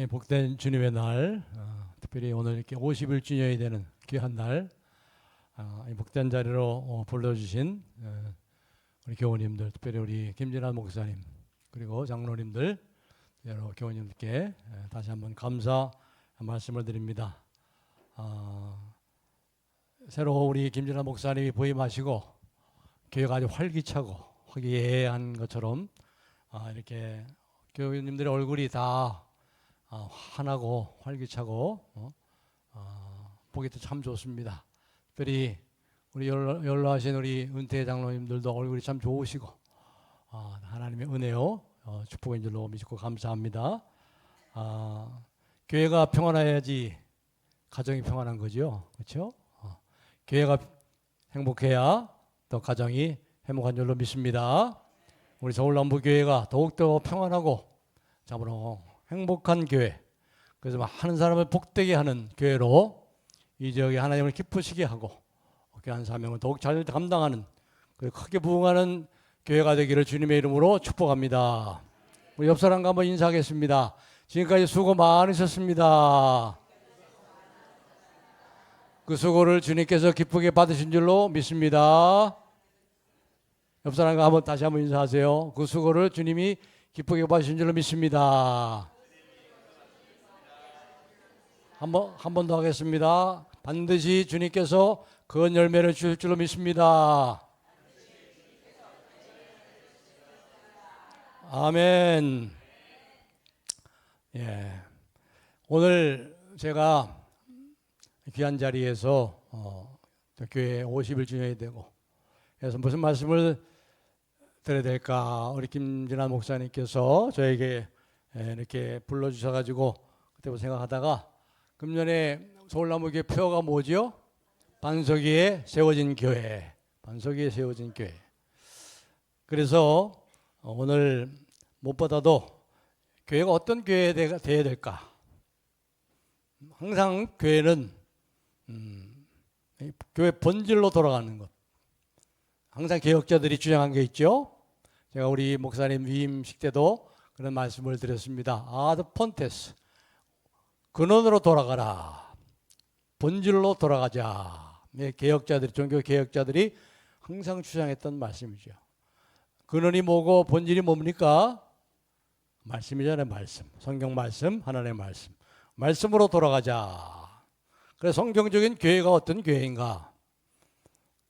복된 주님의 날, 특별히 오늘 이렇게 50일주년이 되는 귀한 날, 이 복된 자리로 불러주신 우리 교우님들, 특별히 우리 김진환 목사님, 그리고 장로님들, 여러 교우님들께 다시 한번 감사 말씀을 드립니다. 새로 우리 김진환 목사님이 부임하시고 교회가 아주 활기차고 화기애애한 것처럼 이렇게 교우님들의 얼굴이 다 환하고 활기차고 보기도 참 좋습니다. 특별히 우리 연로하신 우리 은퇴 장로님들도 얼굴이 참 좋으시고 하나님의 은혜요 축복인 줄로 믿고 감사합니다. 교회가 평안해야지 가정이 평안한 거죠, 그렇죠? 교회가 행복해야 또 가정이 행복한 줄로 믿습니다. 우리 서울남부교회가 더욱더 평안하고 참으로 행복한 교회, 그래서 많은 사람을 복되게 하는 교회로 이 지역에 하나님을 기쁘시게 하고 귀한 사명을 더욱 잘 감당하는 크게 부흥하는 교회가 되기를 주님의 이름으로 축복합니다. 우리 옆 사람과 한번 인사하겠습니다. 지금까지 수고 많으셨습니다. 그 수고를 주님께서 기쁘게 받으신 줄로 믿습니다. 옆 사람과 한번 다시 한번 인사하세요. 그 수고를 주님이 기쁘게 받으신 줄로 믿습니다. 한 번 더 하겠습니다. 반드시 주님께서 그 열매를 주실 줄로 믿습니다. 아멘. 예. 오늘 제가 귀한 자리에서 교회 50일주년이 되고 그래서 무슨 말씀을 드려야 될까? 우리 김진환 목사님께서 저에게 이렇게 불러주셔가지고 그때부터 생각하다가 금년에 서울남부교회 표어가 뭐죠? 반석 위에 세워진 교회. 반석 위에 세워진 교회. 그래서 오늘 무엇보다도 교회가 어떤 교회가 되어야 될까? 항상 교회는 교회 본질로 돌아가는 것. 항상 개혁자들이 주장한 게 있죠. 제가 우리 목사님 위임식 때도 그런 말씀을 드렸습니다. 아드 폰테스. 근원으로 돌아가라. 본질로 돌아가자. 개혁자들이, 종교 개혁자들이 항상 주장했던 말씀이죠. 근원이 뭐고 본질이 뭡니까? 말씀이잖아요, 말씀. 성경 말씀, 하나님의 말씀. 말씀으로 돌아가자. 그래서 성경적인 교회가 어떤 교회인가?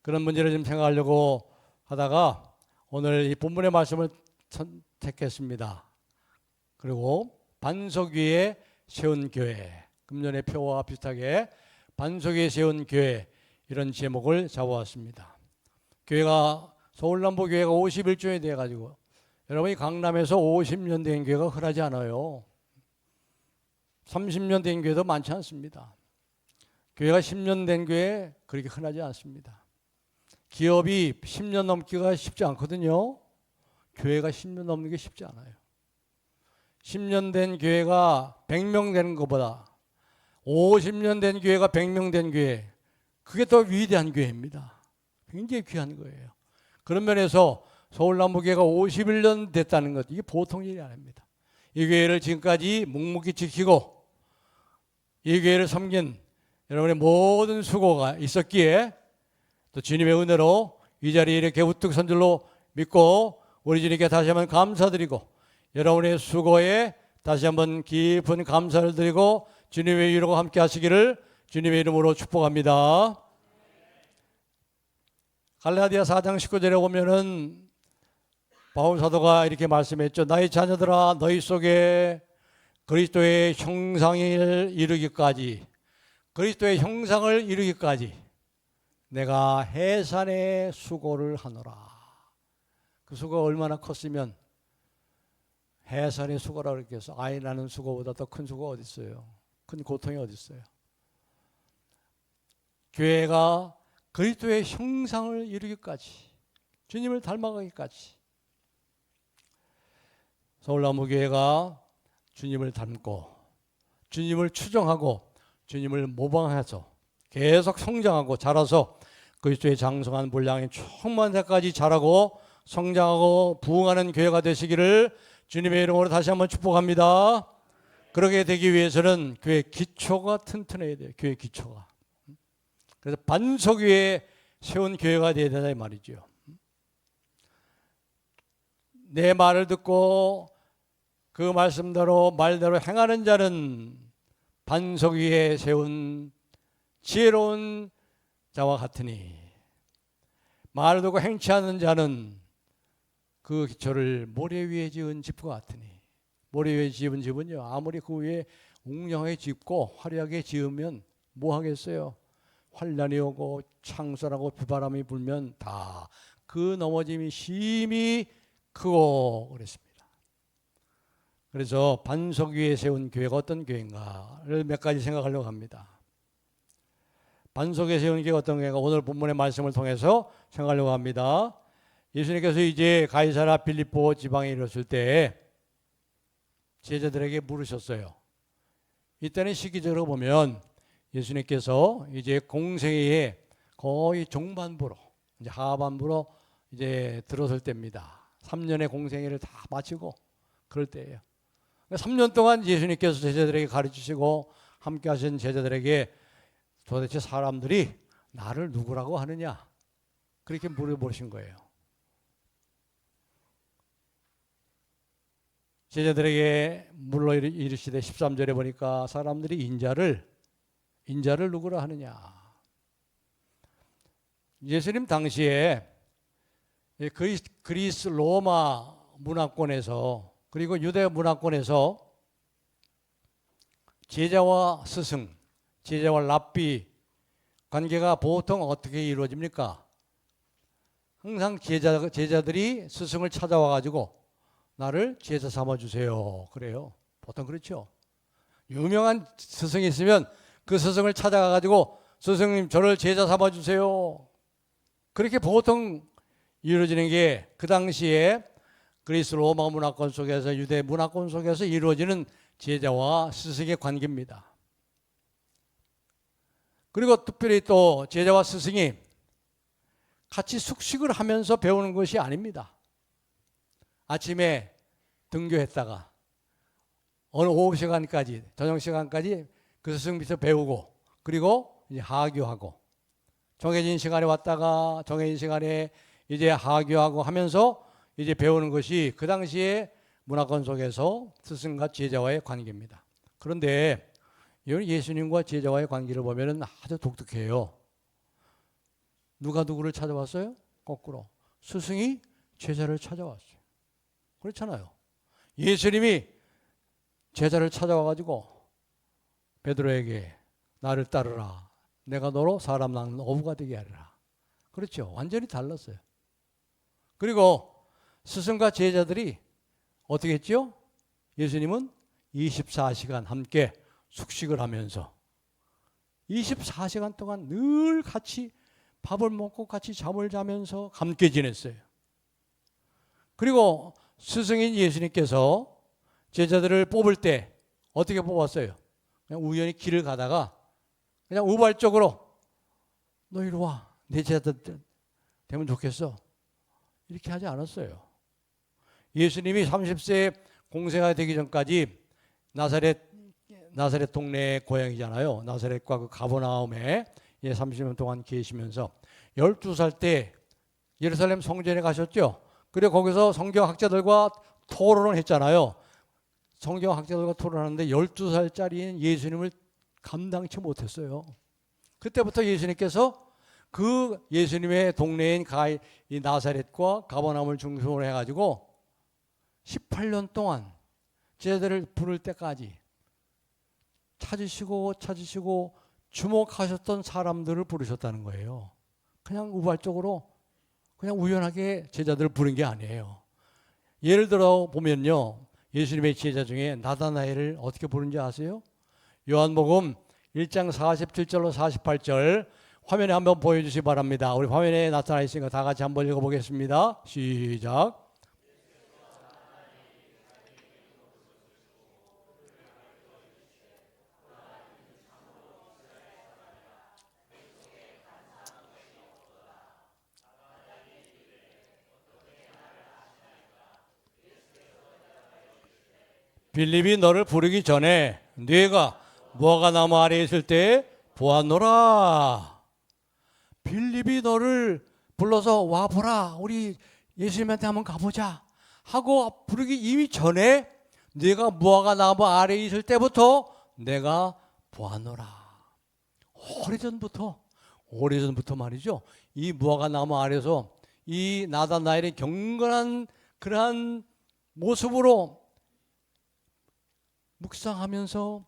그런 문제를 좀 생각하려고 하다가 오늘 이 본문의 말씀을 선택했습니다. 그리고 반석 위에 세운 교회, 금년의 표와 비슷하게 반석 위에 세운 교회, 이런 제목을 잡아왔습니다. 교회가 서울남부 교회가 51주년이 돼가지고 여러분이 강남에서 50년 된 교회가 흔하지 않아요. 30년 된 교회도 많지 않습니다. 교회가 10년 된 교회 그렇게 흔하지 않습니다. 기업이 10년 넘기가 쉽지 않거든요. 교회가 10년 넘는 게 쉽지 않아요. 10년 된 교회가 100명 되는 것보다 50년 된 교회가 100명 된 교회, 그게 더 위대한 교회입니다. 굉장히 귀한 거예요. 그런 면에서 서울남부교회가 51년 됐다는 것, 이게 보통 일이 아닙니다. 이 교회를 지금까지 묵묵히 지키고 이 교회를 섬긴 여러분의 모든 수고가 있었기에 또 주님의 은혜로 이 자리에 이렇게 우뚝 선 줄로 믿고 우리 주님께 다시 한번 감사드리고 여러분의 수고에 다시 한번 깊은 감사를 드리고 주님의 이름으로 함께 하시기를 주님의 이름으로 축복합니다. 갈라디아 4장 19절에 보면은 바울 사도가 이렇게 말씀했죠. 나의 자녀들아, 너희 속에 그리스도의 형상을 이루기까지, 그리스도의 형상을 이루기까지 내가 해산의 수고를 하노라. 그 수고가 얼마나 컸으면 해산의 수고라 그랬겠어. 아이 낳는 수고보다 더 큰 수고가 어디 있어요? 큰 고통이 어디 있어요? 교회가 그리스도의 형상을 이루기까지, 주님을 닮아가기까지, 서울남부교회가 주님을 닮고 주님을 추종하고 주님을 모방해서 계속 성장하고 자라서 그리스도의 장성한 분량이 충만한 데까지 자라고 성장하고 부흥하는 교회가 되시기를 주님의 이름으로 다시 한번 축복합니다. 그러게 되기 위해서는 교회 기초가 튼튼해야 돼요. 교회 기초가. 그래서 반석 위에 세운 교회가 되어야 된다 이 말이죠. 내 말을 듣고 그 말대로 행하는 자는 반석 위에 세운 지혜로운 자와 같으니, 말을 듣고 행치 않는 자는 그 기초를 모래 위에 지은 집과 같으니. 모래 위에 지은 집은요, 아무리 그 위에 웅장하게 짓고 화려하게 지으면 뭐 하겠어요? 환란이 오고 창설하고 비바람이 불면 다 그 넘어짐이 심히 크고 그랬습니다. 그래서 반석 위에 세운 교회가 어떤 교회인가를 몇 가지 생각하려고 합니다. 반석 위에 세운 교회가 어떤 교회인가, 오늘 본문의 말씀을 통해서 생각하려고 합니다. 예수님께서 이제 가이사랴 빌립보 지방에 이르렀을 때 제자들에게 물으셨어요. 이때는 시기적으로 보면 예수님께서 이제 공생애의 거의 종반부로, 이제 하반부로 이제 들어설 때입니다. 3년의 공생애를 다 마치고 그럴 때예요. 3년 동안 예수님께서 제자들에게 가르치시고 함께 하신 제자들에게 도대체 사람들이 나를 누구라고 하느냐, 그렇게 물어보신 거예요. 제자들에게 물러 이르시되 13절에 보니까 사람들이 인자를 누구라 하느냐. 예수님 당시에 그리스 로마 문화권에서, 그리고 유대 문화권에서 제자와 스승, 제자와 랍비 관계가 보통 어떻게 이루어집니까? 항상 제자들이 스승을 찾아와 가지고 나를 제자 삼아주세요, 그래요. 보통 그렇죠. 유명한 스승이 있으면 그 스승을 찾아가 가지고 스승님 저를 제자 삼아주세요, 그렇게 보통 이루어지는 게 그 당시에 그리스 로마 문화권 속에서, 유대 문화권 속에서 이루어지는 제자와 스승의 관계입니다. 그리고 특별히 또 제자와 스승이 같이 숙식을 하면서 배우는 것이 아닙니다. 아침에 등교했다가 어느 오후 시간까지, 저녁 시간까지 그 스승 밑에서 배우고, 그리고 이제 하교하고, 정해진 시간에 왔다가 정해진 시간에 이제 하교하고 하면서 이제 배우는 것이 그 당시에 문화권 속에서 스승과 제자와의 관계입니다. 그런데 예수님과 제자와의 관계를 보면 아주 독특해요. 누가 누구를 찾아왔어요? 거꾸로 스승이 제자를 찾아왔어요. 그렇잖아요. 예수님이 제자를 찾아와가지고 베드로에게 나를 따르라, 내가 너로 사람 낳는 어부가 되게 하리라. 그렇죠. 완전히 달랐어요. 그리고 스승과 제자들이 어떻게 했죠? 예수님은 24시간 함께 숙식을 하면서 24시간 동안 늘 같이 밥을 먹고 같이 잠을 자면서 함께 지냈어요. 그리고 스승인 예수님께서 제자들을 뽑을 때 어떻게 뽑았어요? 그냥 우연히 길을 가다가 그냥 우발적으로 너 이리 와, 내 제자 되면 좋겠어, 이렇게 하지 않았어요. 예수님이 30세 공생애가 되기 전까지 나사렛 동네 고향이잖아요. 나사렛과 그 가버나움에 30년 동안 계시면서 12살 때 예루살렘 성전에 가셨죠. 그리고 거기서 성경학자들과 토론을 했잖아요. 성경학자들과 토론하는데 12살짜리인 예수님을 감당치 못했어요. 그때부터 예수님께서 그 예수님의 동네인 이 나사렛과 가버나움을 중심으로 해가지고 18년 동안 제자들을 부를 때까지 찾으시고 주목하셨던 사람들을 부르셨다는 거예요. 그냥 우발적으로 그냥 우연하게 제자들을 부른 게 아니에요. 예를 들어 보면요, 예수님의 제자 중에 나다나엘을 어떻게 부른지 아세요? 요한복음 1장 47절로 48절 화면에 한번 보여주시기 바랍니다. 우리 화면에 나타나 있으니까 다 같이 한번 읽어보겠습니다. 시작. 빌립이 너를 부르기 전에 네가 무화과 나무 아래에 있을 때 보았노라. 빌립이 너를 불러서 와보라, 우리 예수님한테 한번 가보자 하고 부르기 이미 전에 네가 무화과 나무 아래에 있을 때부터 내가 보았노라. 오래전부터 말이죠. 이 무화과 나무 아래서 이 나다나엘의 경건한 그러한 모습으로 묵상하면서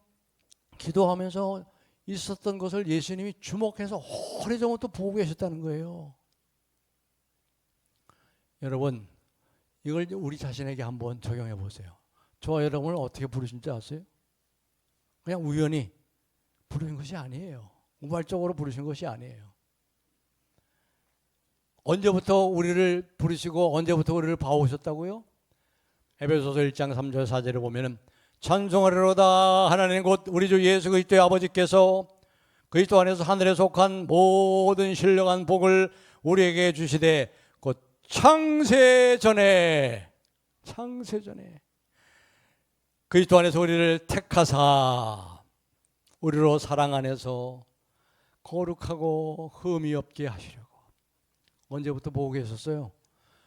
기도하면서 있었던 것을 예수님이 주목해서 오래전부터 보고 계셨다는 거예요. 여러분, 이걸 우리 자신에게 한번 적용해 보세요. 저와 여러분을 어떻게 부르신지 아세요? 그냥 우연히 부르신 것이 아니에요. 우발적으로 부르신 것이 아니에요. 언제부터 우리를 부르시고 언제부터 우리를 봐오셨다고요? 에베소서 1장 3절 4절에 보면은 찬송하리로다 하나님 곧 우리 주 예수 그리스도의 아버지께서 그리스도 안에서 하늘에 속한 모든 신령한 복을 우리에게 주시되 곧 창세전에 그리스도 안에서 우리를 택하사 우리로 사랑 안에서 거룩하고 흠이 없게 하시려고. 언제부터 보고 계셨어요?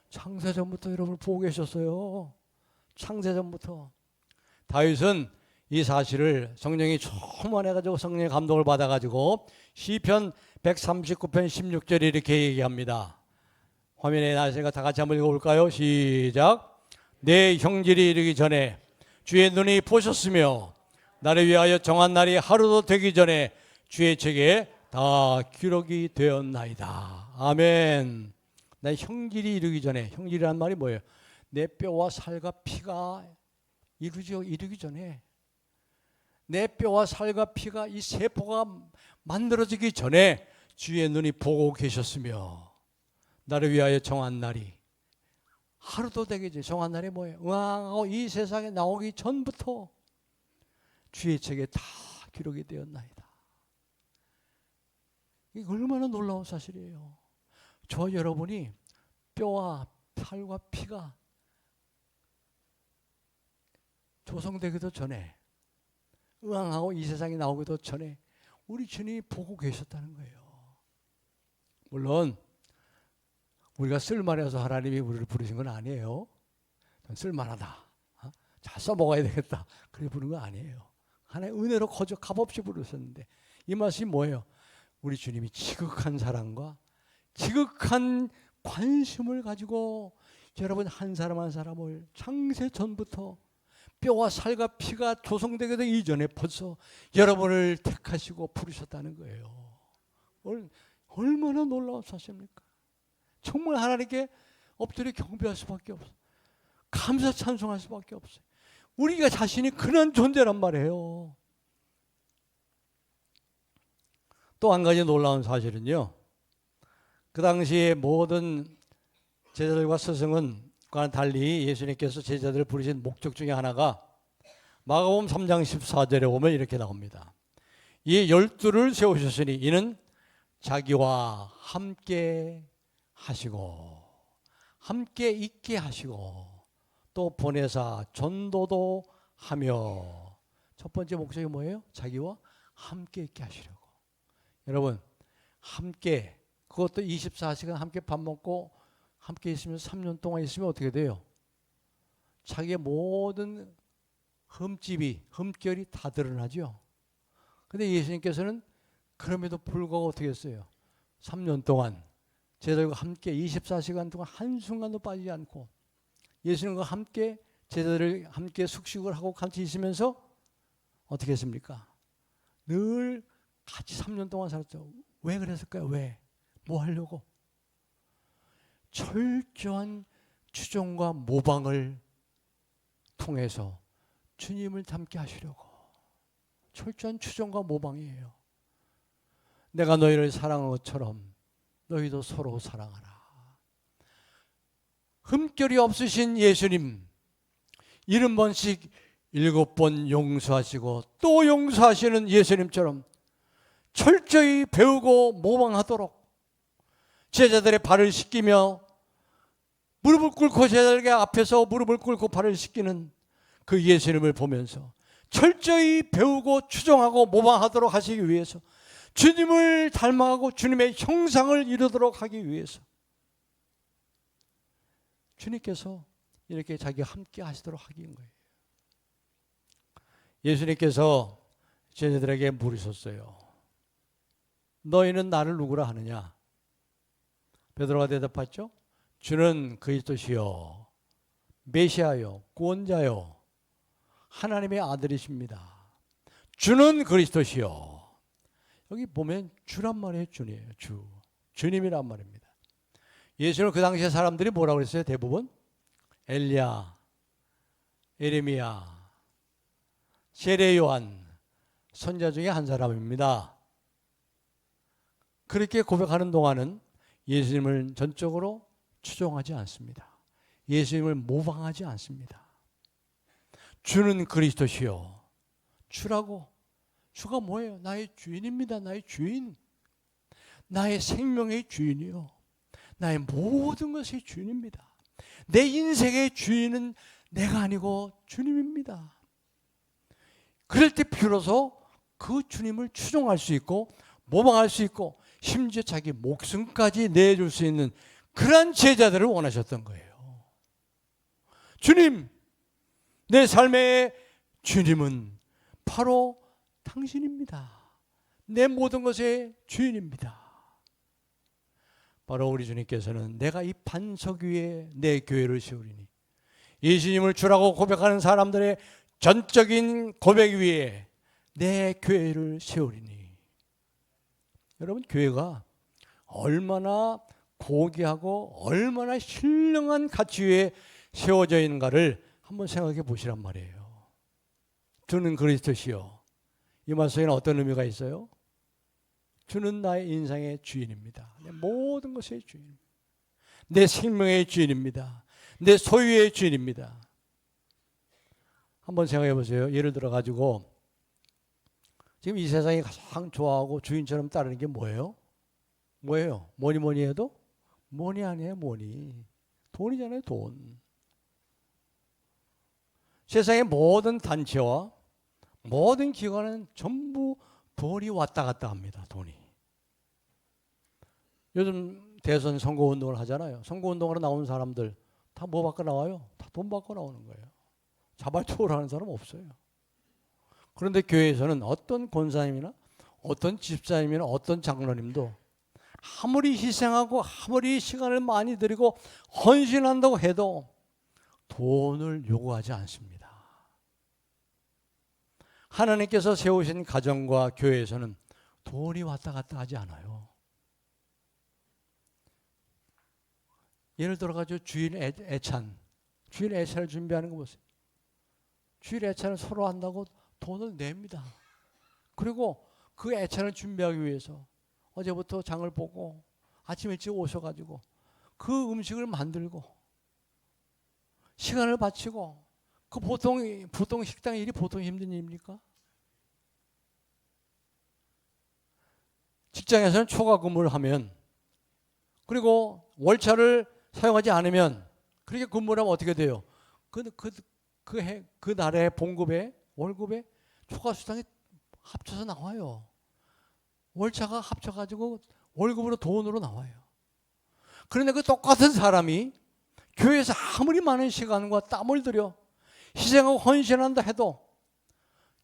창세전부터 여러분을 보고 계셨어요. 창세전부터. 다윗은 이 사실을 성령이 충만해가지고 성령의 감동을 받아가지고 시편 139편 16절에 이렇게 얘기합니다. 화면에 나왔으니까 다 같이 한번 읽어볼까요? 시작. 내 형질이 이르기 전에 주의 눈이 보셨으며 나를 위하여 정한 날이 하루도 되기 전에 주의 책에 다 기록이 되었나이다. 아멘. 내 형질이 이르기 전에, 형질이란 말이 뭐예요? 내 뼈와 살과 피가 이루기 전에, 내 뼈와 살과 피가 이 세포가 만들어지기 전에 주의 눈이 보고 계셨으며 나를 위하여 정한 날이 하루도 되겠지. 정한 날이 뭐예요? 응하고 이 세상에 나오기 전부터 주의 책에 다 기록이 되었나이다. 이게 얼마나 놀라운 사실이에요. 저 여러분이 뼈와 살과 피가 조성되기도 전에, 응하고 이 세상에 나오기도 전에 우리 주님이 보고 계셨다는 거예요. 물론 우리가 쓸만해서 하나님이 우리를 부르신 건 아니에요. 쓸만하다, 잘 써먹어야 되겠다, 그래 부른 건 아니에요. 하나님의 은혜로 거저 값없이 부르셨는데, 이 말씀이 뭐예요? 우리 주님이 지극한 사랑과 지극한 관심을 가지고 여러분 한 사람 한 사람을 창세 전부터 뼈와 살과 피가 조성되기도 이전에 벌써 여러분을 택하시고 부르셨다는 거예요. 얼마나 놀라운 사실입니까? 정말 하나님께 엎드려 경배할 수밖에 없어요. 감사 찬송할 수밖에 없어요. 우리가 자신이 그런 존재란 말이에요. 또 한 가지 놀라운 사실은요, 그 당시에 모든 제자들과 스승은과는 달리 예수님께서 제자들을 부르신 목적 중에 하나가 마가복음 3장 14절에 보면 이렇게 나옵니다. 이 12를 세우셨으니 이는 자기와 함께 하시고 함께 있게 하시고 또 보내사 전도도 하며. 첫 번째 목적이 뭐예요? 자기와 함께 있게 하시려고. 여러분, 함께, 그것도 24시간 함께 밥 먹고 함께 있으면 3년 동안 있으면 어떻게 돼요? 자기의 모든 흠결이 다 드러나죠. 근데 예수님께서는 그럼에도 불구하고 어떻게 했어요? 3년 동안 제자들과 함께 24시간 동안 한순간도 빠지지 않고 예수님과 함께 제자들을 함께 숙식을 하고 같이 있으면서 어떻게 했습니까? 늘 같이 3년 동안 살았죠. 왜 그랬을까요? 왜? 뭐 하려고? 철저한 추종과 모방을 통해서 주님을 닮게 하시려고. 철저한 추종과 모방이에요. 내가 너희를 사랑한 것처럼 너희도 서로 사랑하라. 흠결이 없으신 예수님, 70번씩 7번 용서하시고 또 용서하시는 예수님처럼 철저히 배우고 모방하도록 제자들의 발을 씻기며 무릎을 꿇고 제자들에게 앞에서 무릎을 꿇고 발을 씻기는 그 예수님을 보면서 철저히 배우고 추종하고 모방하도록 하시기 위해서, 주님을 닮아가고 주님의 형상을 이루도록 하기 위해서 주님께서 이렇게 자기가 함께 하시도록 하기인 거예요. 예수님께서 제자들에게 물으셨어요. 너희는 나를 누구라 하느냐? 베드로가 대답했죠. 주는 그리스도시요 메시아요 구원자요 하나님의 아들이십니다. 주는 그리스도시요. 여기 보면 주란 말이에요. 주님이에요. 주님이란 말입니다. 예수는 그 당시에 사람들이 뭐라고 그랬어요? 대부분 엘리야, 에레미야, 세례 요한 선자 중에 한 사람입니다. 그렇게 고백하는 동안은 예수님을 전적으로 추종하지 않습니다. 예수님을 모방하지 않습니다. 주는 그리스도시요. 주라고. 주가 뭐예요? 나의 주인입니다. 나의 주인. 나의 생명의 주인이요. 나의 모든 것의 주인입니다. 내 인생의 주인은 내가 아니고 주님입니다. 그럴 때 비로소 그 주님을 추종할 수 있고 모방할 수 있고 심지어 자기 목숨까지 내줄 수 있는 그런 제자들을 원하셨던 거예요. 주님, 내 삶의 주님은 바로 당신입니다. 내 모든 것의 주인입니다. 바로 우리 주님께서는 내가 이 반석 위에 내 교회를 세우리니, 예수님을 주라고 고백하는 사람들의 전적인 고백 위에 내 교회를 세우리니. 여러분, 교회가 얼마나 고귀하고 얼마나 신령한 가치 위에 세워져 있는가를 한번 생각해 보시란 말이에요. 주는 그리스도시요. 이 말씀에는 어떤 의미가 있어요? 주는 나의 인생의 주인입니다. 내 모든 것의 주인, 내 생명의 주인입니다. 내 소유의 주인입니다. 한번 생각해 보세요. 예를 들어 가지고 지금 이 세상이 가장 좋아하고 주인처럼 따르는 게 뭐예요? 뭐예요? 뭐니 해도 뭐니 아니에요. 뭐니. 돈이잖아요. 돈. 세상의 모든 단체와 모든 기관은 전부 돈이 왔다 갔다 합니다. 돈이. 요즘 대선 선거운동을 하잖아요. 선거운동으로 나오는 사람들 다 뭐 받고 나와요? 다 돈 받고 나오는 거예요. 자발적으로 하는 사람 없어요. 그런데 교회에서는 어떤 권사님이나 어떤 집사님이나 어떤 장로님도 아무리 희생하고 아무리 시간을 많이 들이고 헌신한다고 해도 돈을 요구하지 않습니다. 하나님께서 세우신 가정과 교회에서는 돈이 왔다 갔다 하지 않아요. 예를 들어가지고 주일 애찬을 준비하는 거 보세요. 주일 애찬을 서로 한다고 돈을 냅니다. 그리고 그 애찬을 준비하기 위해서 어제부터 장을 보고 아침 일찍 오셔가지고 그 음식을 만들고 시간을 바치고, 그 보통 식당 일이 보통 힘든 일입니까? 직장에서는 초과 근무를 하면, 그리고 월차를 사용하지 않으면, 그렇게 근무를 하면 어떻게 돼요? 그 날의 봉급에, 월급에 초과 수당이 합쳐서 나와요. 월차가 합쳐가지고 월급으로 돈으로 나와요. 그런데 그 똑같은 사람이 교회에서 아무리 많은 시간과 땀을 들여 희생하고 헌신한다 해도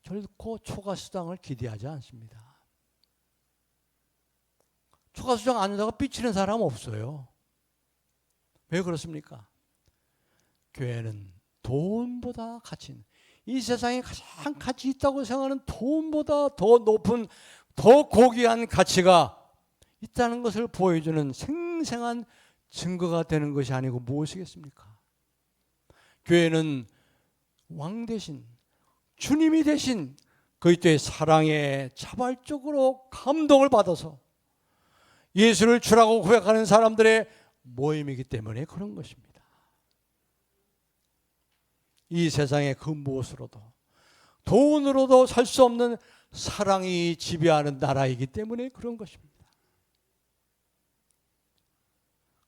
결코 초과 수당을 기대하지 않습니다. 초과 수당 안 준다고 삐치는 사람 없어요. 왜 그렇습니까? 교회는 돈보다 가치 있는, 이 세상에 가장 가치 있다고 생각하는 돈보다 더 높은, 더 고귀한 가치가 있다는 것을 보여주는 생생한 증거가 되는 것이 아니고 무엇이겠습니까? 교회는 왕 대신, 주님이 대신 그리스도의 사랑에 자발적으로 감동을 받아서 예수를 주라고 고백하는 사람들의 모임이기 때문에 그런 것입니다. 이 세상의 그 무엇으로도, 돈으로도 살 수 없는 사랑이 지배하는 나라이기 때문에 그런 것입니다.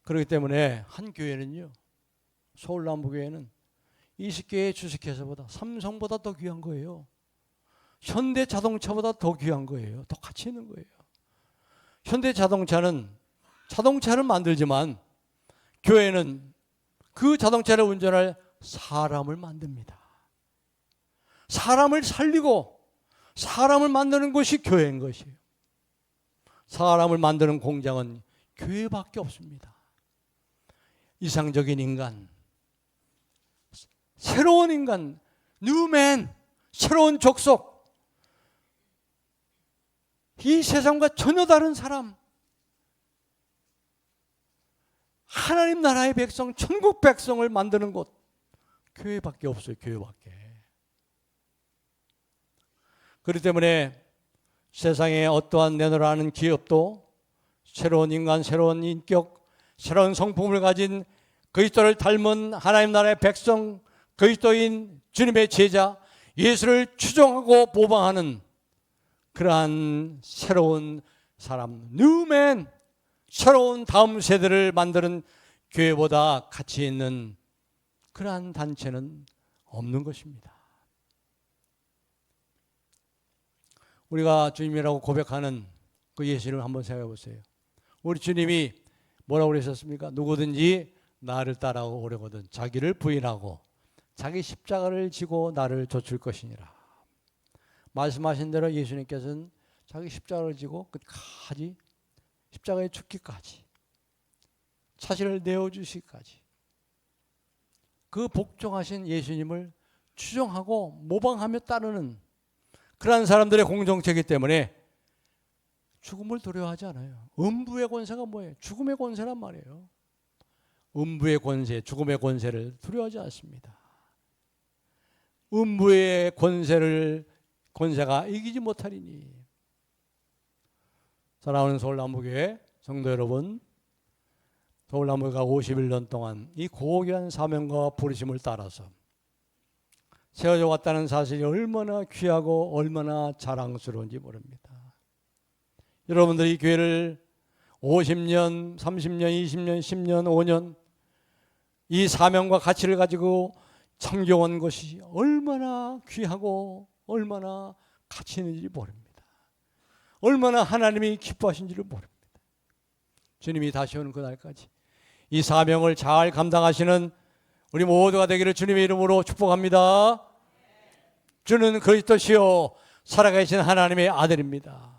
그렇기 때문에 한 교회는요, 서울 남부교회는 20개의 주식회사보다, 삼성보다 더 귀한 거예요. 현대자동차보다 더 귀한 거예요. 더 가치 있는 거예요. 현대자동차는 자동차를 만들지만 교회는 그 자동차를 운전할 사람을 만듭니다. 사람을 살리고 사람을 만드는 것이 교회인 것이에요. 사람을 만드는 공장은 교회밖에 없습니다. 이상적인 인간, 새로운 인간, 뉴맨, 새로운 족속, 이 세상과 전혀 다른 사람, 하나님 나라의 백성, 천국 백성을 만드는 곳, 교회밖에 없어요. 교회밖에. 그렇기 때문에 세상에 어떠한 내놓으라는 기업도 새로운 인간, 새로운 인격, 새로운 성품을 가진 그리스도를 닮은 하나님 나라의 백성, 그리스도인 주님의 제자, 예수를 추종하고 모방하는 그러한 새로운 사람, 뉴맨, 새로운 다음 세대를 만드는 교회보다 가치 있는 그러한 단체는 없는 것입니다. 우리가 주님이라고 고백하는 그 예수님을 한번 생각해 보세요. 우리 주님이 뭐라고 그러셨습니까? 누구든지 나를 따라오려거든 자기를 부인하고 자기 십자가를 지고 나를 좇을 것이니라. 말씀하신 대로 예수님께서는 자기 십자가를 지고 끝까지 십자가에 죽기까지, 자신을 내어주시기까지 그 복종하신 예수님을 추종하고 모방하며 따르는 그러한 사람들의 공동체이기 때문에 죽음을 두려워하지 않아요. 음부의 권세가 뭐예요? 죽음의 권세란 말이에요. 음부의 권세, 죽음의 권세를 두려워하지 않습니다. 음부의 권세가 이기지 못하리니. 사랑하는 서울남부교회 성도 여러분, 서울남부가 51년 동안 이 고귀한 사명과 부르심을 따라서 세워져 왔다는 사실이 얼마나 귀하고 얼마나 자랑스러운지 모릅니다. 여러분들이 교회를 50년, 30년, 20년, 10년, 5년 이 사명과 가치를 가지고 섬겨온 것이 얼마나 귀하고 얼마나 가치 있는지 모릅니다. 얼마나 하나님이 기뻐하신지를 모릅니다. 주님이 다시 오는 그날까지 이 사명을 잘 감당하시는 우리 모두가 되기를 주님의 이름으로 축복합니다. 주는 그리스도시요 살아계신 하나님의 아들입니다.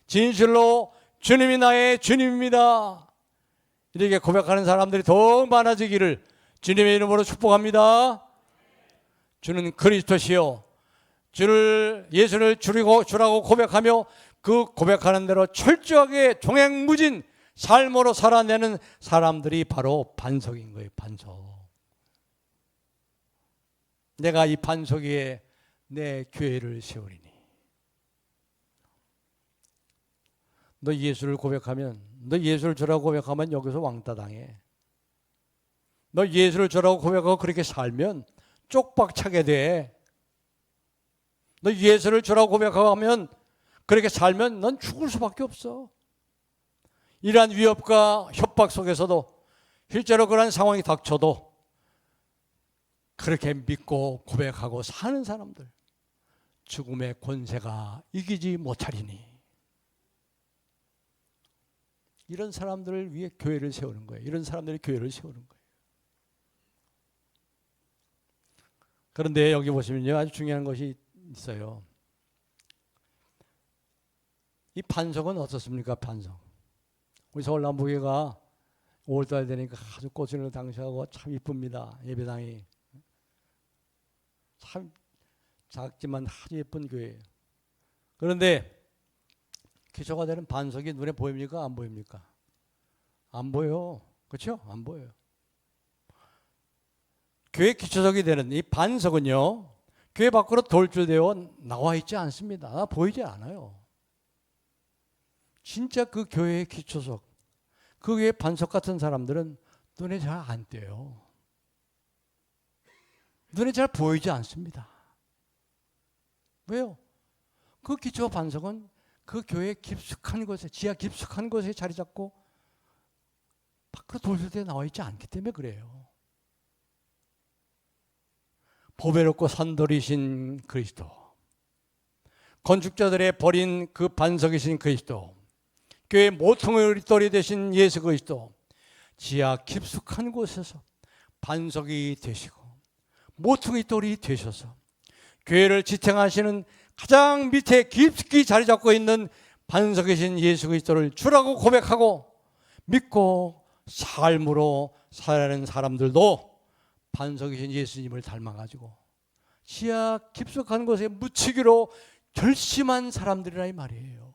진실로 주님이 나의 주님입니다. 이렇게 고백하는 사람들이 더 많아지기를 주님의 이름으로 축복합니다. 주는 그리스도시요 예수를 주라고 고백하며 그 고백하는 대로 철저하게 종횡무진 삶으로 살아내는 사람들이 바로 반석인 거예요. 반석. 내가 이 반석 위에 내 교회를 세우리니. 너 예수를 고백하면, 너 예수를 주라고 고백하면 여기서 왕따 당해. 너 예수를 주라고 고백하고 그렇게 살면 쪽박차게 돼. 너 예수를 주라고 고백하면 그렇게 살면 넌 죽을 수밖에 없어. 이러한 위협과 협박 속에서도 실제로 그런 상황이 닥쳐도 그렇게 믿고 고백하고 사는 사람들, 죽음의 권세가 이기지 못하리니. 이런 사람들을 위해 교회를 세우는 거예요. 이런 사람들이 교회를 세우는 거예요. 그런데 여기 보시면요, 아주 중요한 것이 있어요. 이 반석은 어떻습니까? 반석. 우리 서울남부교회가 5월달 되니까 아주 꽃을 당시하고 참 이쁩니다. 예배당이 참 작지만 아주 예쁜 교회예요. 그런데 기초가 되는 반석이 눈에 보입니까? 안 보입니까? 안 보여. 그렇죠? 안 보여요. 교회 기초석이 되는 이 반석은요, 교회 밖으로 돌출되어 나와 있지 않습니다. 보이지 않아요. 진짜 그 교회의 기초석, 그 교회의 반석 같은 사람들은 눈에 잘 안 띄어요. 눈에 잘 보이지 않습니다. 왜요? 그 기초 반석은 그 교회 깊숙한 곳에, 지하 깊숙한 곳에 자리 잡고 밖으로 돌출되어 나와 있지 않기 때문에 그래요. 보배롭고 산돌이신 그리스도, 건축자들의 버린 그 반석이신 그리스도, 교회 모퉁이 돌이 되신 예수 그리스도, 지하 깊숙한 곳에서 반석이 되시고 모퉁이 돌이 되셔서 교회를 지탱하시는 가장 밑에 깊숙이 자리 잡고 있는 반석이신 예수 그리스도를 주라고 고백하고 믿고 삶으로 살아가는 사람들도 반석이신 예수님을 닮아가지고 지하 깊숙한 곳에 묻히기로 결심한 사람들이라 이 말이에요.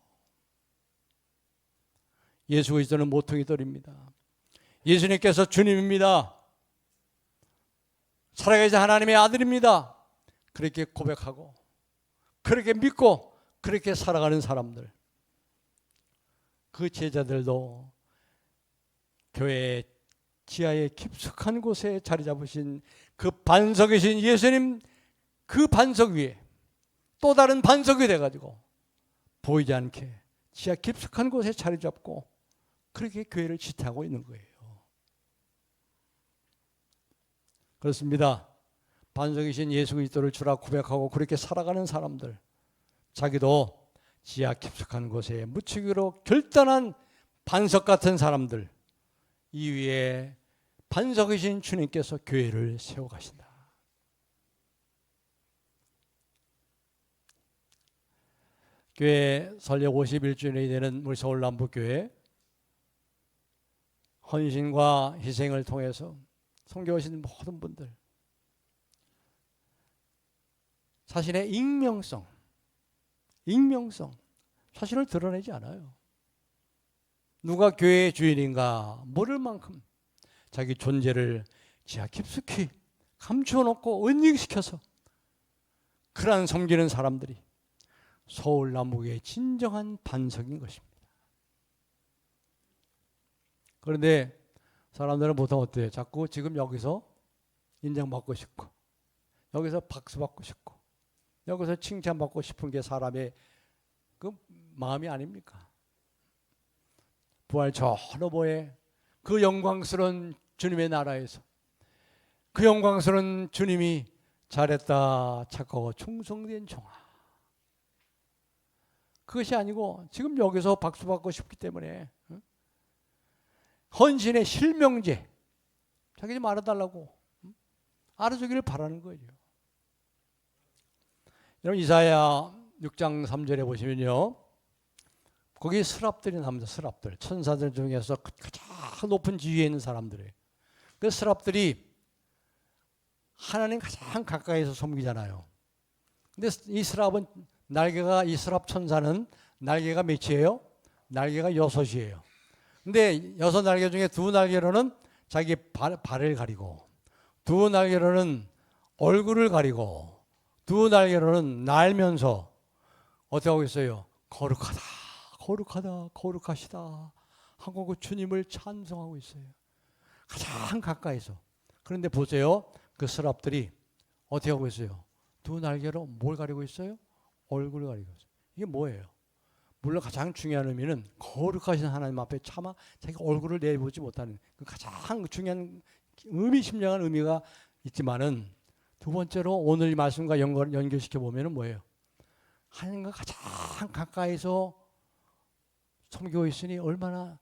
예수 그리스도는 모퉁이 돌입니다. 예수님께서 주님입니다. 살아계신 하나님의 아들입니다. 그렇게 고백하고 그렇게 믿고 그렇게 살아가는 사람들, 그 제자들도 교회 지하의 깊숙한 곳에 자리 잡으신 그 반석이신 예수님, 그 반석 위에 또 다른 반석이 돼가지고 보이지 않게 지하 깊숙한 곳에 자리 잡고 그렇게 교회를 지탱하고 있는 거예요. 그렇습니다. 반석이신 예수 그리스도를 주라 고백하고 그렇게 살아가는 사람들, 자기도 지하 깊숙한 곳에 묻히기로 결단한 반석 같은 사람들, 이 위에 반석이신 주님께서 교회를 세워가신다. 교회 설립 51주년이 되는 우리 서울 남북교회, 헌신과 희생을 통해서 섬겨오신 모든 분들, 자신의 익명성, 자신을 드러내지 않아요. 누가 교회의 주인인가 모를 만큼 자기 존재를 지하 깊숙이 감추어 놓고 은닉시켜서 그러한 섬기는 사람들이 서울 남북의 진정한 반석인 것입니다. 그런데 사람들은 보통 어때요? 자꾸 지금 여기서 인정받고 싶고 여기서 박수 받고 싶고 여기서 칭찬받고 싶은 게 사람의 그 마음이 아닙니까? 부활 저 너머에 그 영광스러운 주님의 나라에서 그 영광스러운 주님이 잘했다 착하고 충성된 종아, 그것이 아니고 지금 여기서 박수 받고 싶기 때문에 헌신의 실명제, 자기 좀 알아달라고 알아주기를 바라는 거예요. 여러분 이사야 6장 3절에 보시면요, 거기 스랍들이 나옵니다. 스랍들, 천사들 중에서 가장 높은 지위에 있는 사람들이에요. 그 스랍들이 하나님 가장 가까이서 섬기잖아요. 근데 이 스랍은 날개가, 이 스랍 천사는 날개가 몇이에요? 날개가 6이에요. 근데 6날개 중에 2날개로는 자기 발을 가리고, 2날개로는 얼굴을 가리고, 2날개로는 날면서 어떻게 하고 있어요? 거룩하다, 거룩하다, 거룩하시다 하고 그 주님을 찬송하고 있어요. 가장 가까이서. 그런데 보세요, 그 스랍들이 어떻게 하고 있어요? 2날개로 뭘 가리고 있어요? 얼굴을 가리고 있어요. 이게 뭐예요? 물론 가장 중요한 의미는 거룩하신 하나님 앞에 차마 자기 얼굴을 내보지 못하는 그 가장 중요한 의미심장한 의미가 있지만은, 두 번째로 오늘 이 말씀과 연결시켜 보면은 뭐예요? 하나님과 가장 가까이서 섬기고 있으니 얼마나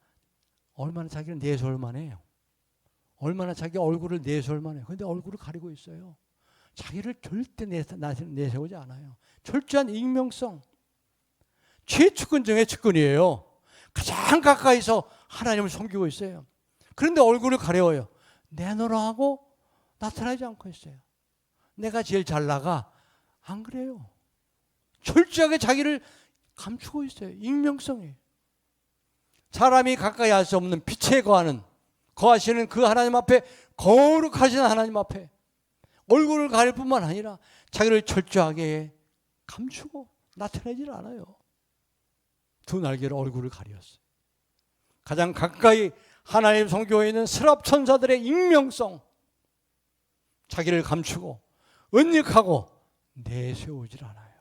자기를 내세울 만해요. 얼마나 자기 얼굴을 내세울 만해요. 그런데 얼굴을 가리고 있어요. 자기를 절대 내세우지 않아요. 철저한 익명성, 최측근 중에 측근이에요. 가장 가까이서 하나님을 섬기고 있어요. 그런데 얼굴을 가려워요. 내놓으라 하고 나타나지 않고 있어요. 내가 제일 잘 나가? 안 그래요. 철저하게 자기를 감추고 있어요. 익명성이. 사람이 가까이 할 수 없는 빛에 거하시는 그 하나님 앞에, 거룩하신 하나님 앞에 얼굴을 가릴 뿐만 아니라 자기를 철저하게 감추고 나타내질 않아요. 2날개로 얼굴을 가렸어요. 가장 가까이 하나님 성교에 있는 스랍 천사들의 익명성, 자기를 감추고 은닉하고 내세우질 않아요.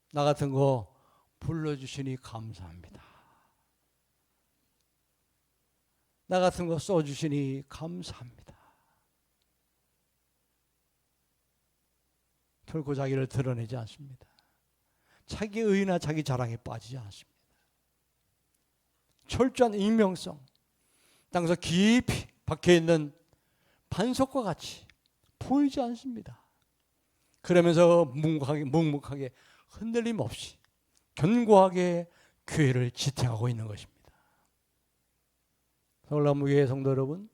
나 같은 거 불러주시니 감사합니다. 나 같은 거 써주시니 감사합니다. 결코 자기를 드러내지 않습니다. 자기 의나 자기 자랑에 빠지지 않습니다. 철저한 익명성, 땅에서 깊이 박혀있는 반석과 같이 보이지 않습니다. 그러면서 묵묵하게 흔들림 없이 견고하게 교회를 지탱하고 있는 것입니다. 서울남부교회 성도 여러분,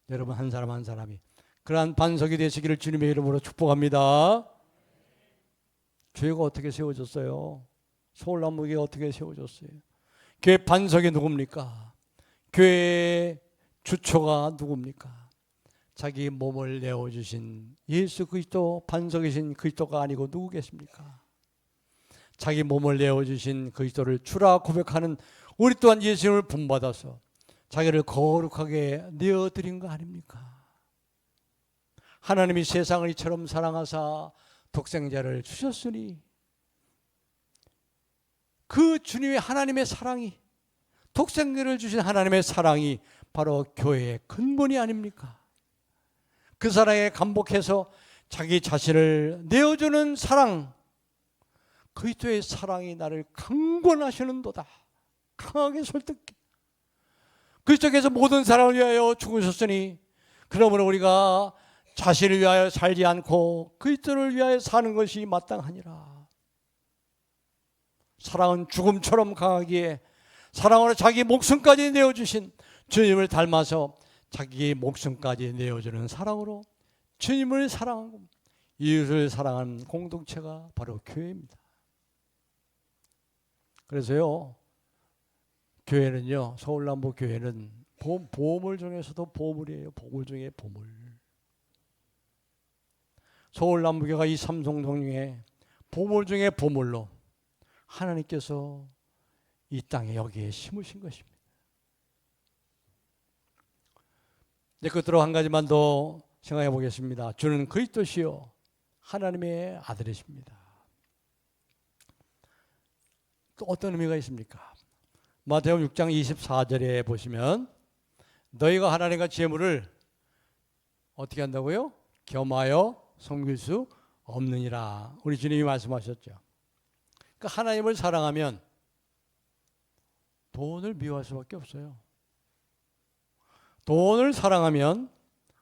여러분 한 사람 한 사람이 그러한 반석이 되시기를 주님의 이름으로 축복합니다. 교회가 어떻게 세워졌어요? 서울남부교회가 어떻게 세워졌어요? 교회 반석이 누굽니까? 교회의 주초가 누굽니까? 자기 몸을 내어주신 예수 그리스도, 반석이신 그리스도가 아니고 누구 계십니까? 자기 몸을 내어주신 그리스도를 주라 고백하는 우리 또한 예수님을 본받아서 자기를 거룩하게 내어드린 거 아닙니까? 하나님이 세상을 이처럼 사랑하사 독생자를 주셨으니 그 주님의 하나님의 사랑이, 독생자를 주신 하나님의 사랑이 바로 교회의 근본이 아닙니까? 그 사랑에 감복해서 자기 자신을 내어주는 사랑, 그리스도의 사랑이 나를 강권하시는도다. 강하게 설득해. 그리스도께서 모든 사람을 위하여 죽으셨으니 그러므로 우리가 자신을 위하여 살지 않고 그리스도를 위하여 사는 것이 마땅하니라. 사랑은 죽음처럼 강하기에 사랑으로 자기 목숨까지 내어주신 주님을 닮아서 자기의 목숨까지 내어주는 사랑으로 주님을 사랑하고 이웃을 사랑하는 공동체가 바로 교회입니다. 그래서요, 교회는요, 서울남부 교회는 보물 중에서도 보물이에요. 보물 중에 보물. 서울남부교회가 이 삼성동중에 보물 중에 보물로 하나님께서 이 땅에 여기에 심으신 것입니다. 이제 끝으로 한 가지만 더 생각해 보겠습니다. 주는 그리스도시요 하나님의 아들이십니다. 또 어떤 의미가 있습니까? 마태복음 6장 24절에 보시면 너희가 하나님과 재물을 어떻게 한다고요? 겸하여 섬길 수 없느니라. 우리 주님이 말씀하셨죠. 그러니까 하나님을 사랑하면 돈을 미워할 수밖에 없어요. 돈을 사랑하면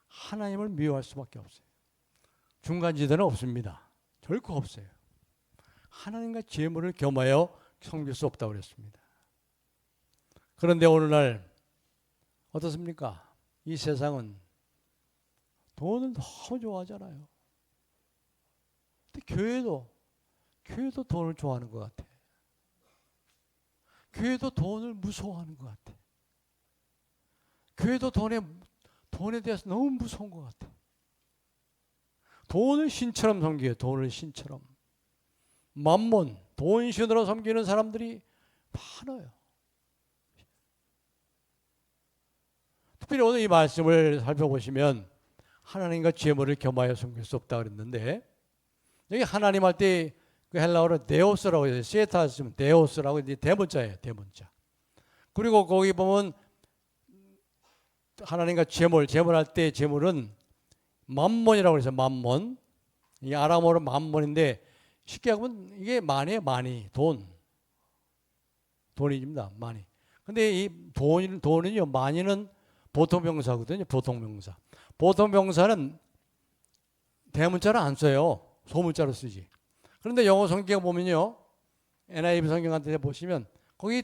하나님을 미워할 수밖에 없어요. 중간지대는 없습니다. 결코 없어요. 하나님과 재물을 겸하여 섬길 수 없다고 그랬습니다. 그런데 오늘날 어떻습니까? 이 세상은 돈을 너무 좋아하잖아요. 근데 교회도 돈을 좋아하는 것 같아. 교회도 돈을 무서워하는 것 같아. 교회도 돈에 대해서 너무 무서운 것 같아. 돈을 신처럼 섬겨요. 돈을 신처럼. 만몬, 돈신으로 섬기는 사람들이 많아요. 특별히 오늘 이 말씀을 살펴보시면 하나님과 재물을 겸하여 섬길 수 없다 그랬는데 여기 하나님 할 때 그 헬라어로 데오스라고 해요. 세타 쓰면 데오스라고 이제 대문자예요. 대문자. 그리고 거기 보면 하나님과 재물할 때 재물은 만몬이라고 해서 만몬. 이 아람어로 만몬인데 쉽게 하면 이게 많이에요. 많이. 돈입니다. 많이. 근데 이 돈은요. 많이는 보통명사거든요. 보통명사. 보통명사는 대문자를 안 써요. 소문자로 쓰지. 그런데 영어 성경 보면요. NIV 성경한테 보시면 거기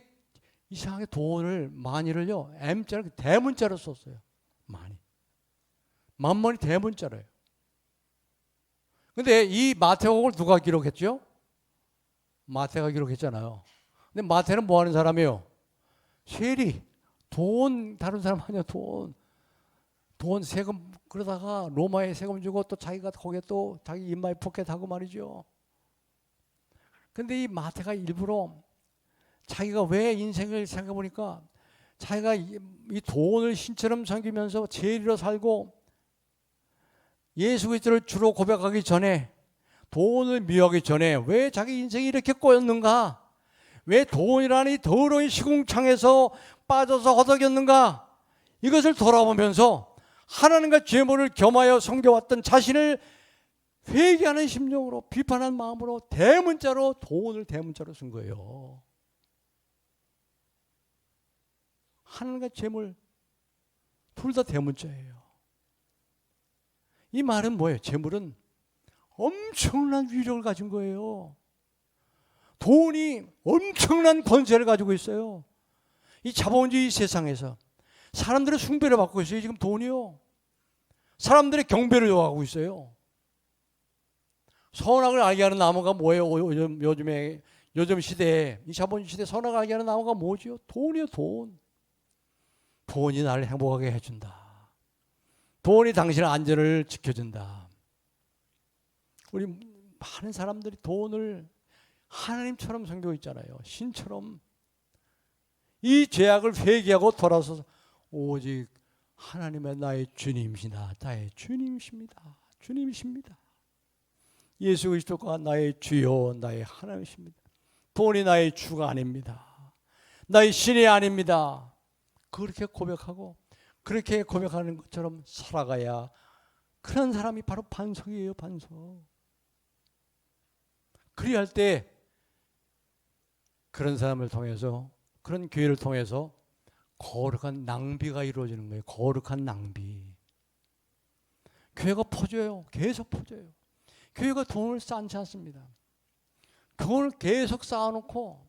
이상하게 돈을 많이를요. M자로 대문자로 썼어요. 많이. 만몬이 대문자로예요. 근데 이 마태복음을 누가 기록했죠? 마태가 기록했잖아요. 근데 마태는 뭐 하는 사람이에요? 세리. 돈 다른 사람 아니야. 돈 세금 그러다가 로마에 세금 주고 또 자기가 거기에 또 자기 입마에 포켓하고 말이죠. 근데 이 마태가 일부러 자기가 왜 인생을 생각해 보니까 자기가 이 돈을 신처럼 섬기면서 제리로 살고 예수 그리스도를 주로 고백하기 전에 돈을 미워하기 전에 왜 자기 인생이 이렇게 꼬였는가? 왜 돈이라는 이 더러운 시궁창에서 빠져서 허덕였는가? 이것을 돌아보면서 하나님과 재물을 겸하여 섬겨왔던 자신을 회개하는 심정으로 비판하는 마음으로 대문자로 돈을 대문자로 쓴 거예요. 하나님과 재물 둘 다 대문자예요. 이 말은 뭐예요? 재물은 엄청난 위력을 가진 거예요. 돈이 엄청난 권세를 가지고 있어요. 이 자본주의 세상에서 사람들의 숭배를 받고 있어요. 지금 돈이요. 사람들의 경배를 요하고 있어요. 선악을 알게 하는 나무가 뭐예요? 요즘 시대에, 이 자본주의 시대에 선악을 알게 하는 나무가 뭐지요? 돈이요, 돈. 돈이 나를 행복하게 해준다. 돈이 당신의 안전을 지켜준다. 우리 많은 사람들이 돈을 하나님처럼 섬기고 있잖아요. 신처럼. 이 죄악을 회개하고 돌아서서 오직 하나님의 나의 주님이시다. 나의 주님이십니다. 주님이십니다. 예수 그리스도가 나의 주요 나의 하나님이십니다. 돈이 나의 주가 아닙니다. 나의 신이 아닙니다. 그렇게 고백하고 그렇게 고백하는 것처럼 살아가야 그런 사람이 바로 반석이에요. 반석. 그리할 때 그런 사람을 통해서 그런 교회를 통해서 거룩한 낭비가 이루어지는 거예요. 거룩한 낭비. 교회가 퍼져요. 계속 퍼져요. 교회가 돈을 쌓지 않습니다. 돈을 계속 쌓아놓고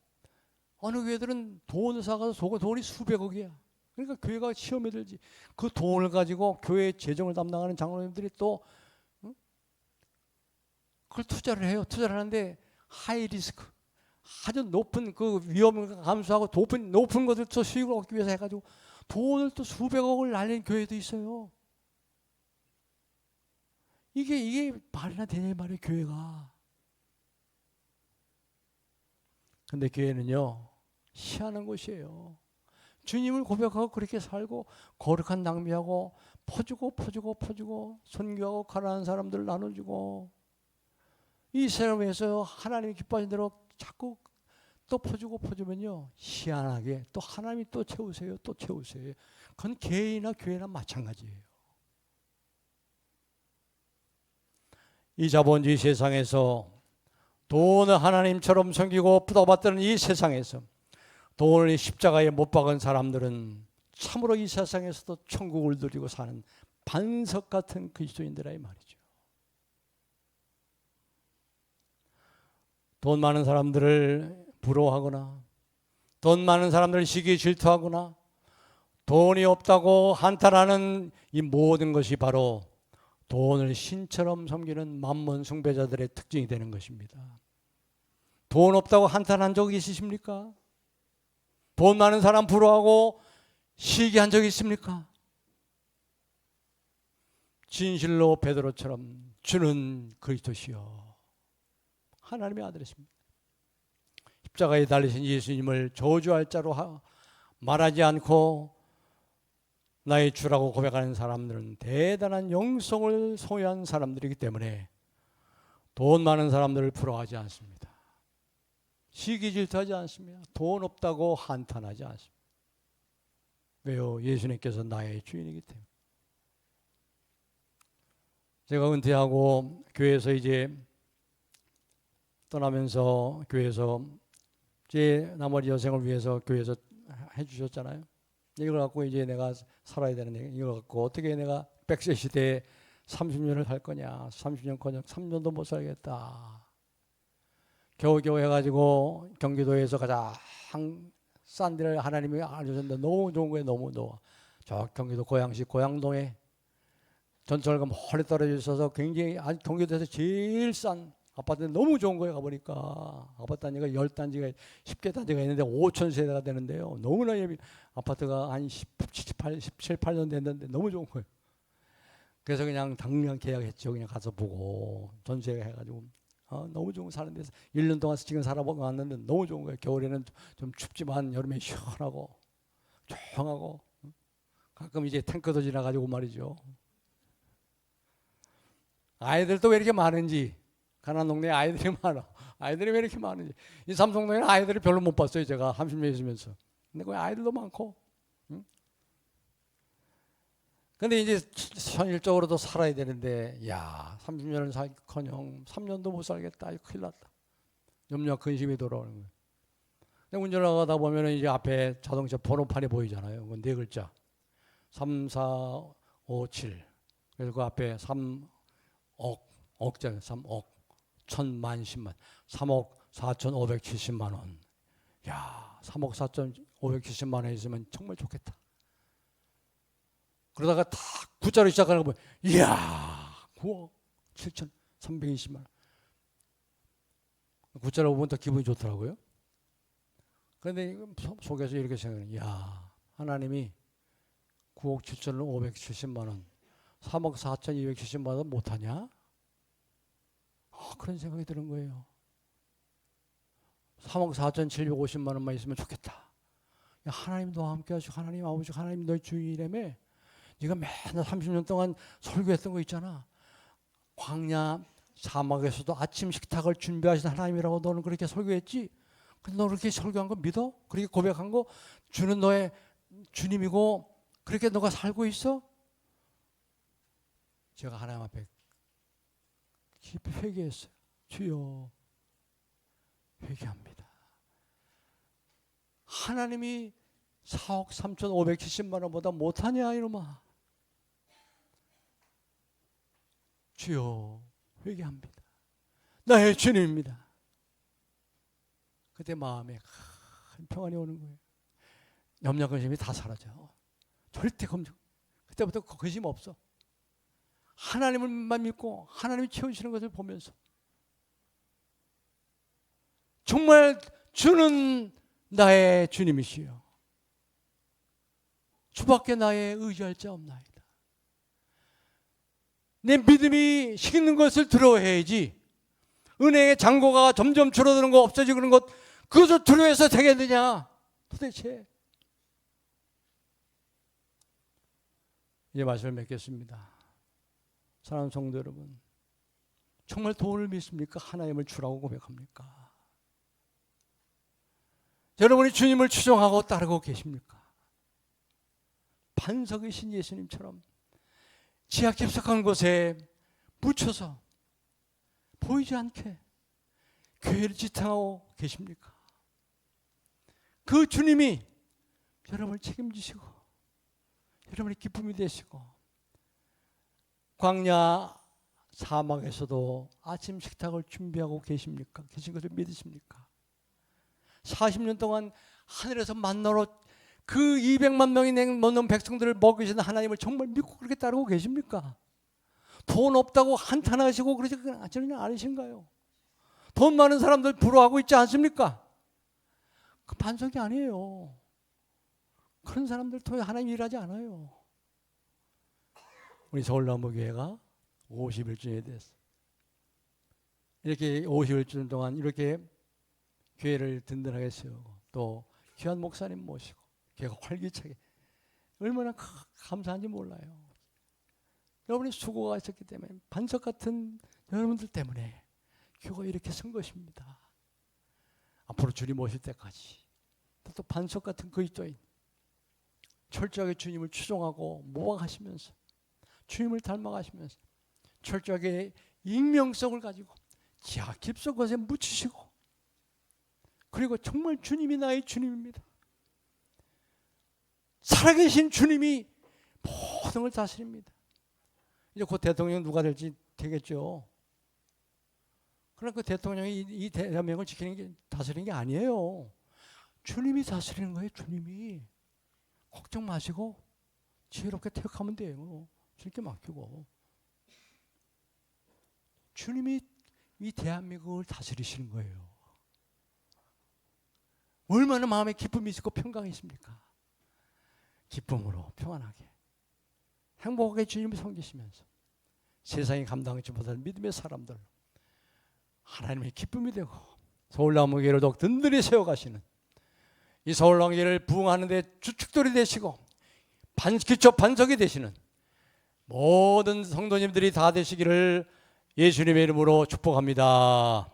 어느 교회들은 돈을 쌓아서 돈이 수백억이야. 그러니까 교회가 시험에 들지. 그 돈을 가지고 교회 재정을 담당하는 장로님들이 또 그걸 투자를 해요. 투자를 하는데 하이 리스크, 아주 높은 그 위험을 감수하고 높은 것을 또 수익을 얻기 위해서 해가지고 돈을 또 수백억을 날린 교회도 있어요. 이게 말이나 되냐 말이에요, 교회가. 근데 교회는요, 희한한 곳이에요. 주님을 고백하고 그렇게 살고 거룩한 낭비하고 퍼주고 선교하고 가난한 사람들 나눠주고 이 세상에서 하나님이 기뻐하신 대로 자꾸 또 퍼주면요, 희한하게 또 하나님이 또 채우세요. 그건 개인이나 교회나 마찬가지예요. 이 자본주의 세상에서 돈을 하나님처럼 섬기고 부담받던 이 세상에서 돈을 십자가에 못 박은 사람들은 참으로 이 세상에서도 천국을 누리고 사는 반석 같은 그리스도인들이라 이 말이죠. 돈 많은 사람들을 부러워하거나 돈 많은 사람들을 시기에 질투하거나 돈이 없다고 한탄하는 이 모든 것이 바로 돈을 신처럼 섬기는 만몬 숭배자들의 특징이 되는 것입니다. 돈 없다고 한탄한 적 있으십니까? 돈 많은 사람 부러워하고 시기한 적 있습니까? 진실로 베드로처럼 주는 그리스도시요 하나님의 아들이십니다. 십자가에 달리신 예수님을 저주할 자로 말하지 않고 나의 주라고 고백하는 사람들은 대단한 영성을 소유한 사람들이기 때문에 돈 많은 사람들을 부러워하지 않습니다. 시기 질투하지 않습니다. 돈 없다고 한탄하지 않습니다. 왜요? 예수님께서 나의 주인이기 때문에. 제가 은퇴하고 교회에서 이제 떠나면서 교회에서 제 나머지 여생을 위해서 교회에서 해주셨잖아요. 이걸 갖고 이제 내가 살아야 되는데 이걸 갖고 어떻게 내가 100세 시대에 30년을 살 거냐. 30년커녕 3년도 못 살겠다. 겨우겨우 해가지고 경기도에서 가장 싼 데를 하나님이 알려줬는데 너무 좋은 거예요. 너무 좋아. 저 경기도 고양시 고양동에 전철과 멀리 떨어져 있어서 굉장히 아직 경기도에서 제일 싼 아파트는 너무 좋은 거예요. 가보니까 아파트 단지가 10단지가 10개 단지가 있는데 5천 세대가 되는데요. 너무나 아파트가 한 17, 8년 됐는데 너무 좋은 거예요. 그래서 그냥 당장 계약했죠. 그냥 가서 보고 전세 해가지고 너무 좋은 거 사는 데서 1년 동안 지금 살아보고 왔는데 너무 좋은 거예요. 겨울에는 좀 춥지만 여름에 시원하고 조용하고 가끔 이제 탱크도 지나가지고 말이죠. 아이들도 왜 이렇게 많은지 가난한 동네에 아이들이 많아. 아이들이 왜 이렇게 많은지. 이 삼성동에는 아이들이 별로 못 봤어요. 제가 30년 있으면서. 근데 거기 아이들도 많고. 응? 근데 이제 현실적으로도 살아야 되는데, 야, 30년을 살커녕 3년도 못 살겠다. 이거 큰일 났다. 염려와 근심이 돌아오는 거예요. 근데 운전을 하다 보면은 이제 앞에 자동차 번호판이 보이잖아요. 그건 네 글자. 3457. 그래서 그 앞에 3억, 억잖아요. 3억, 천만, 10만. 3억 4,570만 원. 야, 3억 4,570만 원 있으면 정말 좋겠다. 그러다가 다 구자로 시작하는 거 보면, 이야, 9억 7,320만 원. 구자로 보면 더 기분이 좋더라고요. 그런데 속에서 이렇게 생각해요. 이야, 하나님이 9억 7,570만 원, 3억 4,270만 원 못하냐? 그런 생각이 드는 거예요. 3억 4,750만 원만 있으면 좋겠다. 야, 하나님 너와 함께 하시고, 하나님 아버지, 하나님 너의 주인이라며. 네가 맨날 30년 동안 설교했던 거 있잖아. 광야 사막에서도 아침 식탁을 준비하신 하나님이라고 너는 그렇게 설교했지? 근데 너 그렇게 설교한 거 믿어? 그렇게 고백한 거 주는 너의 주님이고 그렇게 너가 살고 있어? 제가 하나님 앞에 깊이 회개했어요. 주여, 회개합니다. 하나님이 4억 3,570만 원보다 못하냐 이놈아. 주여, 회개합니다. 나의 주님입니다. 그때 마음에 큰 평안이 오는 거예요. 염려 근심이 다 사라져. 절대 검증. 그때부터 근심 없어. 하나님을만 믿고 하나님이 채우시는 것을 보면서 정말 주는 나의 주님이시여. 주밖에 나의 의지할 자 없나이다. 내 믿음이 식는 것을 두려워해야지. 은혜의 잔고가 점점 줄어드는 거, 없어지는 것, 그것을 두려워해서 되겠느냐 도대체. 이제 말씀을 맺겠습니다. 사랑하는 성도 여러분, 정말 돈을 믿습니까? 하나님을 주라고 고백합니까? 여러분이 주님을 추종하고 따르고 계십니까? 반석이신 예수님처럼 지하 깊숙한 곳에 묻혀서 보이지 않게 교회를 지탱하고 계십니까? 그 주님이 여러분을 책임지시고 여러분의 기쁨이 되시고 광야 사막에서도 아침 식탁을 준비하고 계십니까? 계신 것을 믿으십니까? 40년 동안 하늘에서 만나러 그 200만 명이 넘는 백성들을 먹이시는 하나님을 정말 믿고 그렇게 따르고 계십니까? 돈 없다고 한탄하시고 그러지 않으신가요? 돈 많은 사람들 부러워하고 있지 않습니까? 그 반석이 아니에요. 그런 사람들 통해 하나님 일하지 않아요. 우리 서울나무교회가 51주년이 됐어요. 이렇게 51주년 동안 이렇게 교회를 든든하게 세우고 또 귀한 목사님 모시고 교회가 활기차게 얼마나 감사한지 몰라요. 여러분이 수고가 있었기 때문에 반석 같은 여러분들 때문에 교회가 이렇게 선 것입니다. 앞으로 주님 오실 때까지 또 반석 같은 그리스도인 철저하게 주님을 추종하고 모방하시면서 주님을 닮아가시면서 철저하게 익명성을 가지고 지하 깊숙한 곳에 묻히시고 그리고 정말 주님이 나의 주님입니다. 살아계신 주님이 모든 걸 다스립니다. 이제 곧 대통령 누가 될지 되겠죠. 그러나 그 대통령이 이 대한민국을 지키는 게 다스리는 게 아니에요. 주님이 다스리는 거예요. 주님이. 걱정 마시고 지혜롭게 택하면 돼요. 주님께 맡기고. 주님이 이 대한민국을 다스리시는 거예요. 얼마나 마음에 기쁨이 있고 평강이 있습니까? 기쁨으로 평안하게 행복하게 주님을 섬기시면서 세상이 감당하지 못할 믿음의 사람들 하나님의 기쁨이 되고 서울나무교회를 더욱 든든히 세워가시는 이 서울나무교회를 부흥하는 데 주축돌이 되시고 기초 반석이 되시는 모든 성도님들이 다 되시기를 예수님의 이름으로 축복합니다.